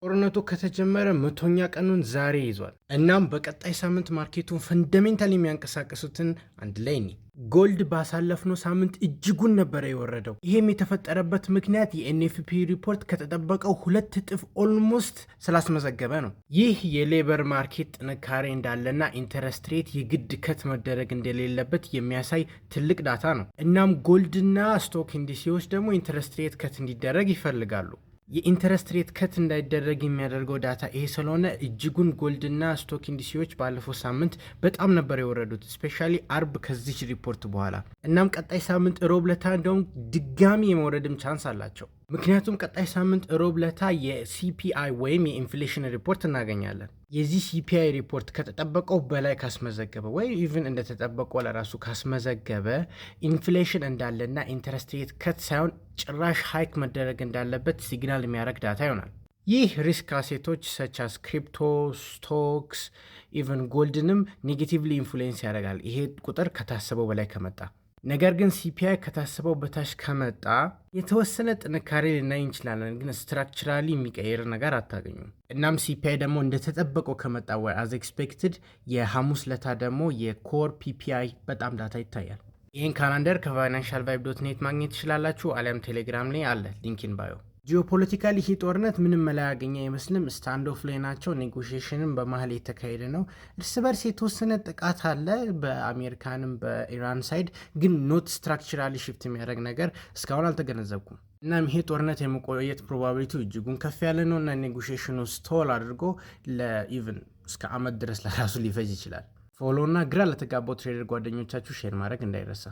ጦርነቱ ከተጀመረ መቶኛ ቀኑን ዛሬ ይዟል። እናም በቀጣይ ሳምንት ማርኬቱን ፈንዳሜንታል የሚያንቀሳቅሱትን አንድ ላይ ኒ ጎልድ ባሳለፍነው ሳምንት እጅጉን ነበረ የወረደው። ይህም የተፈጠረበት ምክንያት የኤንኤፍፒ ሪፖርት ከተጠበቀው 2 እጥፍ ኦልሞስት ስላስመዘገበ ነው። ይህ የሌበር ማርኬት ጥንካሬ እንዳለና ኢንተረስት ሬት የግድ ከት መደረግ እንደሌለበት የሚያሳይ ትልቅ ዳታ ነው። እናም ጎልድና ስቶክ ኢንዲሲዎች ደግሞ ኢንተረስት ሬት ከት እንዲደረግ ይፈልጋሉ። የኢንተረስት ሬት ከት እንዳይደረግ የሚያደርገው ዳታ ይሄ ስለሆነ እጅጉን ጎልድና ስቶክ ኢንዲሲዎች ባለፈው ሳምንት በጣም ነበር የወረዱት፣ ስፔሻሊ አርብ ከዚች ሪፖርት በኋላ። እናም ቀጣይ ሳምንት ሮብ ለታ እንደውም ድጋሚ የመውረድም ቻንስ አላቸው። ምክንያቱም ቀጣይ ሳምንት ሮብ ለታ የሲፒአይ ወይም የኢንፍሌሽን ሪፖርት እናገኛለን። የዚህ ሲፒአይ ሪፖርት ከተጠበቀው በላይ ካስመዘገበ ወይ ኢቭን እንደተጠበቀው ለራሱ ካስመዘገበ ኢንፍሌሽን እንዳለና ኢንተረስት ሬት ከት ሳይሆን ጭራሽ ሃይክ መደረግ እንዳለበት ሲግናል የሚያደርግ ዳታ ይሆናል። ይህ ሪስክ አሴቶች ሰቻስ ክሪፕቶ፣ ስቶክስ፣ ኢቨን ጎልድንም ኔጌቲቭሊ ኢንፍሉዌንስ ያደርጋል ይሄ ቁጥር ከታሰበው በላይ ከመጣ። ነገር ግን ሲፒአይ ከታሰበው በታች ከመጣ የተወሰነ ጥንካሬ ልናይ እንችላለን፣ ግን ስትራክቸራሊ የሚቀይር ነገር አታገኙም። እናም ሲፒአይ ደግሞ እንደተጠበቀው ከመጣ ወይ አዝ ኤክስፔክትድ የሐሙስ ለታ ደግሞ የኮር ፒፒአይ በጣም ዳታ ይታያል። ይህን ካላንደር ከፋይናንሻል ቫይብ ዶት ኔት ማግኘት ትችላላችሁ፣ አሊያም ቴሌግራም ላይ አለ ሊንኪን ባዮ። ጂኦፖለቲካሊ ይህ ጦርነት ምንም መላ ያገኘ አይመስልም። ስታንድ ኦፍ ላይ ናቸው። ኔጎሽሽንም በመሀል የተካሄደ ነው። እርስ በርስ የተወሰነ ጥቃት አለ በአሜሪካንም በኢራን ሳይድ፣ ግን ኖት ስትራክቸራሊ ሽፍት የሚያደርግ ነገር እስካሁን አልተገነዘብኩም። እናም ይሄ ጦርነት የመቆየት ፕሮባቢሊቲ እጅጉን ከፍ ያለ ነው እና ኔጎሽሽኑ ስቶል አድርጎ ለኢቭን እስከ ዓመት ድረስ ለራሱ ሊፈጅ ይችላል። ፎሎ እና ግራ ለተጋባው ትሬደር ጓደኞቻችሁ ሼር ማድረግ እንዳይረሳ።